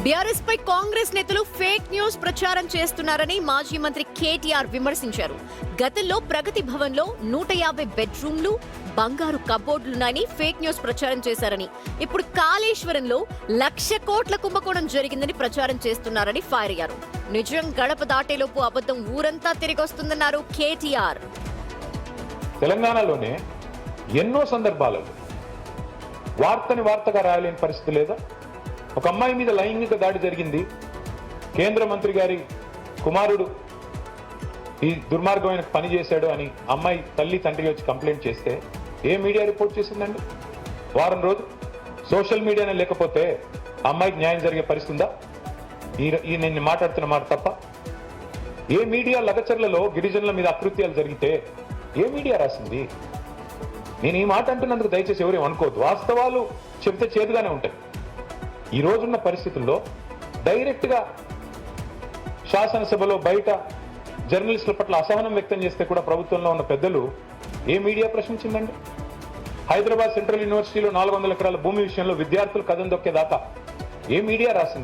BRS పై కాంగ్రెస్ నేతలు fake news ప్రచారం చేస్తున్నారని మాజీ మంత్రి కేటీఆర్ విమర్శించారు. గతంలో ప్రగతి భవన్ లో 150 బెడ్రూమ్లు, బంగారు కబోర్డులున్నాయని ఫేక్ న్యూస్ ప్రచారం చేశారని, ఇప్పుడు కాళేశ్వరంలో 1,00,000 కోట్ల కుంభకోణం జరిగిందని ప్రచారం చేస్తున్నారని ఫైర్ అయ్యారు. నిజం గడప దాటేలోపు అబద్ధం ఊరంతా తిరిగొస్తుందన్నారు కేటీఆర్. తెలంగాణలోనే ఎన్నో సందర్భాలలో వార్తని వార్తగా రాయలేని పరిస్థితి లేదా? ఒక అమ్మాయి మీద లైంగిక దాడి జరిగింది, కేంద్ర మంత్రి గారి కుమారుడు ఈ దుర్మార్గమైన పని చేశాడు అని అమ్మాయి తల్లి తండ్రి వచ్చి కంప్లైంట్ చేస్తే ఏ మీడియా రిపోర్ట్ చేసిందండి? వారం రోజు సోషల్ మీడియానే లేకపోతే అమ్మాయికి న్యాయం జరిగే పరిస్థితి ఉందా? ఈ నేను మాట్లాడుతున్న మాట తప్ప? ఏ మీడియా లగచర్లలో గిరిజనుల మీద అకృత్యాలు జరిగితే ఏ మీడియా రాసింది? నేను ఈ మాట అంటున్నందుకు దయచేసి ఎవరేం అనుకోవద్దు. వాస్తవాలు చెబితే చేదుగానే ఉంటాయి. ఈ రోజున్న పరిస్థితుల్లో డైరెక్ట్ గా శాసనసభలో బయట జర్నలిస్టుల పట్ల అసహనం వ్యక్తం చేస్తే కూడా ప్రభుత్వంలో ఉన్న పెద్దలు ఏ మీడియా ప్రశ్నించిందండి? హైదరాబాద్ సెంట్రల్ యూనివర్సిటీలో 400 ఎకరాల భూమి విషయంలో విద్యార్థులు కథం దొక్కేదాకా ఏ మీడియా రాసింది?